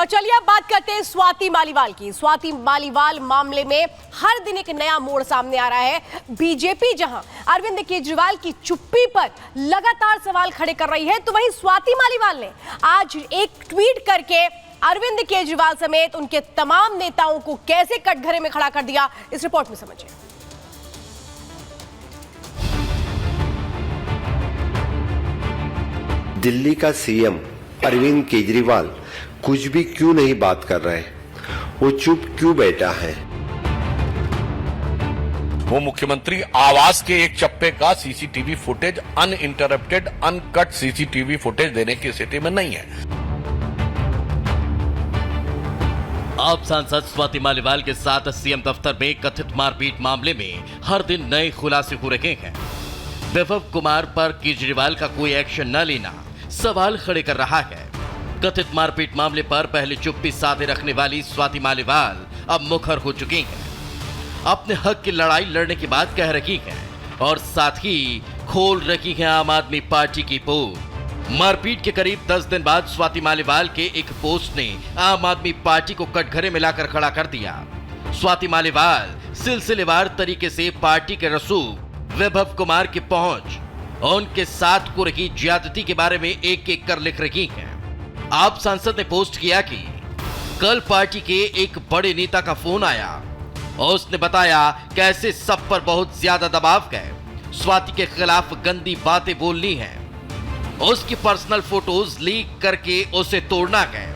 और चलिए अब बात करते हैं स्वाति मालीवाल की। स्वाति मालीवाल मामले में हर दिन एक नया मोड़ सामने आ रहा है। बीजेपी जहां अरविंद केजरीवाल की चुप्पी पर लगातार सवाल खड़े कर रही है, तो वहीं स्वाति मालीवाल ने आज एक ट्वीट करके अरविंद केजरीवाल समेत उनके तमाम नेताओं को कैसे कटघरे में खड़ा कर दिया, इस रिपोर्ट में समझिए। दिल्ली का सीएम अरविंद केजरीवाल कुछ भी क्यों नहीं बात कर रहे, वो चुप क्यों बैठा है? वो मुख्यमंत्री आवास के एक चप्पे का CCTV footage uninterrupted uncut CCTV footage देने की स्थिति में नहीं है। आप सांसद स्वाति मालीवाल के साथ सीएम दफ्तर में कथित मारपीट मामले में हर दिन नए खुलासे हो रहे हैं। विभव कुमार पर केजरीवाल का कोई एक्शन न लेना सवाल खड़े कर रहा है। कथित मारपीट मामले पर पहले चुप्पी साधे रखने वाली स्वाति मालीवाल अब मुखर हो चुकी हैं। अपने हक की लड़ाई लड़ने की बात कह रही हैं और साथ ही खोल रखी है आम आदमी पार्टी की पोल। मारपीट के करीब 10 दिन बाद स्वाति मालीवाल के एक पोस्ट ने आम आदमी पार्टी को कटघरे में लाकर खड़ा कर दिया। स्वाति मालीवाल सिलसिलेवार तरीके से पार्टी के रसूख विभव कुमार की पहुंच और उनके साथ हो रही ज्यादती के बारे में एक एक कर लिख रही हैं। आप सांसद ने पोस्ट किया कि कल पार्टी के एक बड़े नेता का फोन आया और उसने बताया कैसे सब पर बहुत ज्यादा दबाव है, स्वाति के खिलाफ गंदी बातें बोलनी है, उसकी पर्सनल फोटोज लीक करके उसे तोड़ना है।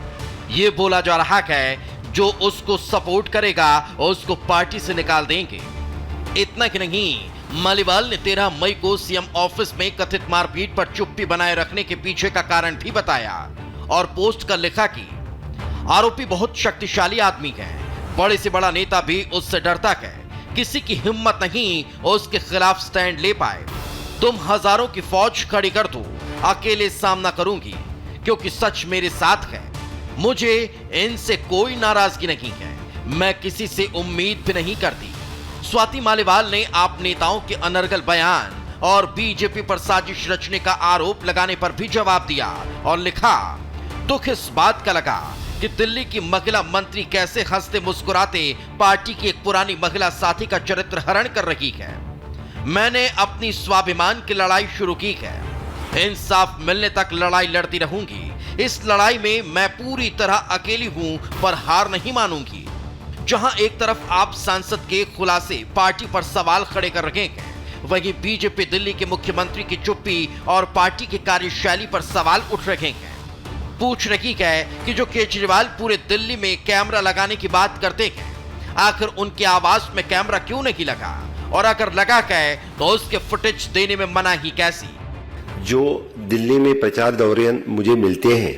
ये बोला जा रहा है जो उसको सपोर्ट करेगा और उसको पार्टी से निकाल देंगे। इतना ही नहीं, मालीवाल ने 13 मई को सीएम ऑफिस में कथित मारपीट पर चुप्पी बनाए रखने के पीछे का कारण भी बताया और पोस्ट कर लिखा कि आरोपी बहुत शक्तिशाली आदमी है, बड़े से बड़ा नेता भी उससे डरता है, किसी की हिम्मत नहीं उसके खिलाफ स्टैंड ले पाए। तुम हजारों की फौज खड़ी कर दो, अकेले सामना करूंगी क्योंकि सच मेरे साथ है। मुझे इनसे कोई नाराजगी नहीं है, मैं किसी से उम्मीद भी नहीं करती। स्वाति मालीवाल ने आप नेताओं के अनर्गल बयान और बीजेपी पर साजिश रचने का आरोप लगाने पर भी जवाब दिया और लिखा, दुख इस बात का लगा कि दिल्ली की महिला मंत्री कैसे हंसते मुस्कुराते पार्टी की एक पुरानी महिला साथी का चरित्र हरण कर रही है। मैंने अपनी स्वाभिमान की लड़ाई शुरू की है, इंसाफ मिलने तक लड़ाई लड़ती रहूंगी। इस लड़ाई में मैं पूरी तरह अकेली हूं पर हार नहीं मानूंगी। जहां एक तरफ आप सांसद के खुलासे पार्टी पर सवाल खड़े कर रहे हैं, वहीं बीजेपी दिल्ली के मुख्यमंत्री की चुप्पी और पार्टी की कार्यशैली पर सवाल उठ रहे हैं। पूछ रही है कि जो केजरीवाल पूरे दिल्ली में कैमरा लगाने की बात करते हैं, आखिर उनके आवास में कैमरा क्यों नहीं लगा, और अगर लगा है तो उसके फुटेज देने में मनाही कैसी? जो दिल्ली में प्रचार दौरान मुझे मिलते हैं,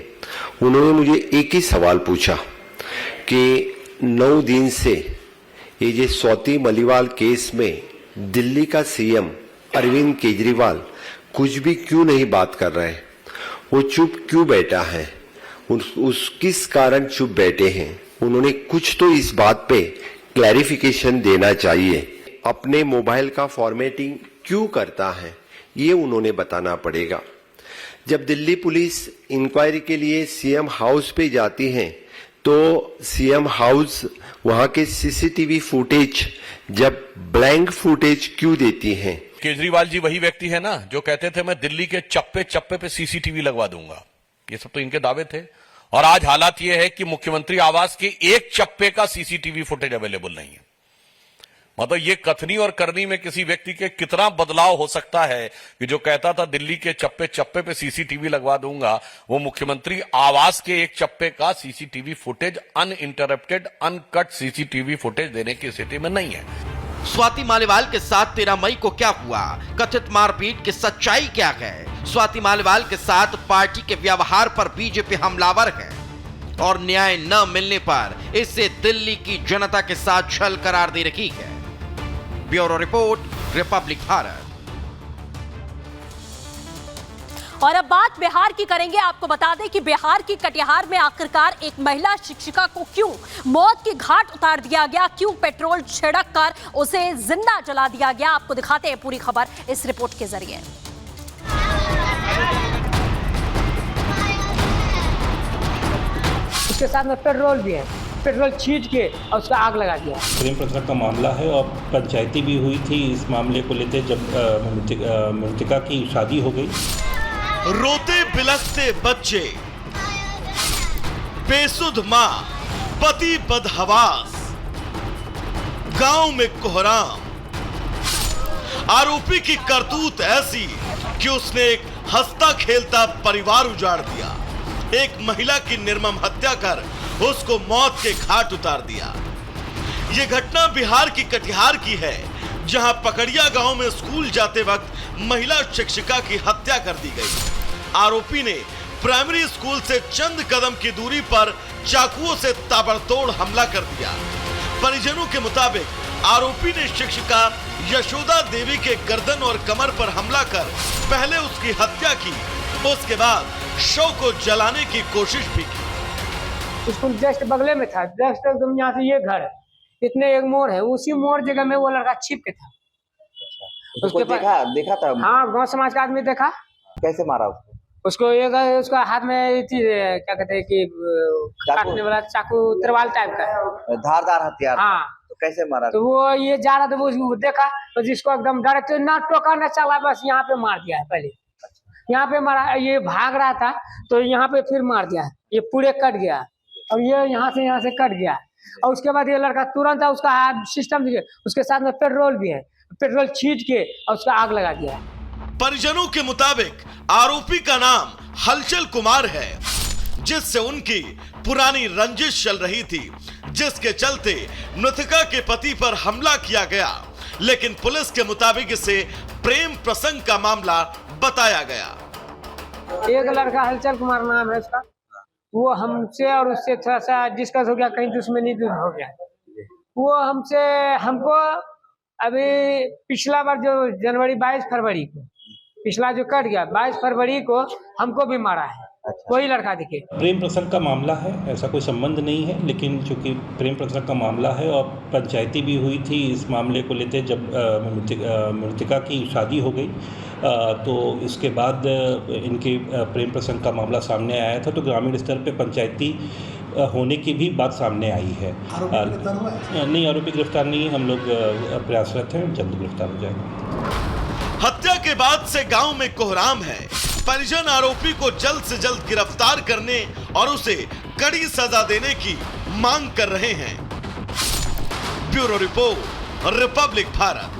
उन्होंने मुझे एक ही सवाल पूछा कि 9 दिन से ये जो स्वाति मालीवाल केस में दिल्ली का सीएम अरविंद केजरीवाल कुछ भी क्यों नहीं बात कर रहे, वो चुप क्यों बैठा है, उस किस कारण चुप बैठे हैं। उन्होंने कुछ तो इस बात पे क्लैरिफिकेशन देना चाहिए। अपने मोबाइल का फॉर्मेटिंग क्यों करता है, ये उन्होंने बताना पड़ेगा। जब दिल्ली पुलिस इंक्वायरी के लिए सीएम हाउस पे जाती है तो सीएम हाउस वहां के सीसीटीवी फुटेज जब ब्लैंक फुटेज क्यों देती है? केजरीवाल जी वही व्यक्ति है ना जो कहते थे मैं दिल्ली के चप्पे चप्पे पे सीसीटीवी लगवा दूंगा। ये सब तो इनके दावे थे, और आज हालात ये है कि मुख्यमंत्री आवास के एक चप्पे का सीसीटीवी फुटेज अवेलेबल नहीं है। मतलब ये कथनी और करनी में किसी व्यक्ति के कितना बदलाव हो सकता है कि जो कहता था दिल्ली के चप्पे चप्पे पे सीसीटीवी लगवा दूंगा, वो मुख्यमंत्री आवास के एक चप्पे का CCTV footage uninterrupted uncut CCTV footage देने की स्थिति में नहीं है। स्वाति मालीवाल के साथ 13 मई को क्या हुआ, कथित मारपीट की सच्चाई क्या है? स्वाति मालीवाल के साथ पार्टी के व्यवहार पर बीजेपी हमलावर है और न्याय न मिलने पर इसे दिल्ली की जनता के साथ छल करार दे रही है। Bureau report, Republic Bharat. और अब बात बिहार की करेंगे। आपको बता दें कि बिहार की कटिहार में आखिरकार एक महिला शिक्षिका को क्यों मौत की घाट उतार दिया गया, क्यों पेट्रोल छिड़क कर उसे जिंदा जला दिया गया, आपको दिखाते हैं पूरी खबर इस रिपोर्ट के जरिए। उसके साथ में पेट्रोल भी है, पेट्रोल छींट के और उसका आग लगा दिया। प्रेम प्रसंग का मामला है और पंचायती भी हुई थी इस मामले को लेते जब मृतिका की शादी हो गई। रोते बिलखते बच्चे, बेसुध मां, पति बदहवास, गांव में कोहराम। आरोपी की करतूत ऐसी कि उसने एक हंसता खेलता परिवार उजाड़ दिया, एक महिला की निर्मम हत्या कर उसको मौत के घाट उतार दिया। यह घटना बिहार की कटिहार की है, जहां पकड़िया गांव में स्कूल जाते वक्त महिला शिक्षिका की हत्या कर दी गई। आरोपी ने प्राइमरी स्कूल से चंद कदम की दूरी पर चाकुओं से ताबड़तोड़ हमला कर दिया। परिजनों के मुताबिक आरोपी ने शिक्षिका यशोदा देवी के गर्दन और कमर पर हमला कर पहले उसकी हत्या की, उसके बाद शव को जलाने की कोशिश भी की। स्कूल जस्ट बगले में था, जस्ट एकदम यहाँ से ये घर है, इतने एक मोड़ है, उसी मोड़ जगह में वो लड़का छिप के था। उसको देखा था? हाँ, गांव समाज का आदमी देखा। कैसे मारा उसको एक उसका हाथ में क्या कहते हैं कि काटने वाला चाकू, तरवाल टाइप का, धारदार हथियार। हाँ, तो कैसे मारा? तो वो ये जा रहा था, वो देखा तो जिसको एकदम डायरेक्ट ना टोका ना चला, बस यहाँ पे मार दिया है। पहले यहाँ पे मारा, ये भाग रहा था तो यहाँ पे फिर मार दिया, ये पूरे कट गया और ये यहाँ से कट गया। और उसके बाद ये लड़का तुरंत उसका सिस्टम, उसके साथ में पेट्रोल भी है, पेट्रोल छींट के और उसका आग लगा दिया। परिजनों के मुताबिक आरोपी का नाम हलचल कुमार है, जिससे उनकी पुरानी रंजिश चल रही थी, जिसके चलते मृतका के पति पर हमला किया गया। लेकिन पुलिस के मुताबिक इसे प्रेम प्रसंग का मामला बताया गया। एक लड़का हलचल कुमार नाम है उसका, वो हमसे और उससे थोड़ा सा डिस्कस हो गया, कहीं दुश्मनी हो गया। वो हमको अभी पिछला बार जो जनवरी 22 फरवरी को, पिछला जो कट गया 22 फरवरी को हमको भी मारा है। वही लड़का दिखे। प्रेम प्रसंग का मामला है, ऐसा कोई संबंध नहीं है, लेकिन चूंकि प्रेम प्रसंग का मामला है और पंचायती भी हुई थी इस मामले को लेते जब मृतिका की शादी हो गई, तो इसके बाद इनके प्रेम प्रसंग का मामला सामने आया था, तो ग्रामीण स्तर पे पंचायती होने की भी बात सामने आई है। नहीं, आरोपी गिरफ्तार नहीं, हम लोग प्रयासरत हैं, जल्द गिरफ्तार हो जाएंगे। हत्या के बाद से गांव में कोहराम है। परिजन आरोपी को जल्द से जल्द गिरफ्तार करने और उसे कड़ी सजा देने की मांग कर रहे हैं। Bureau report, Republic Bharat.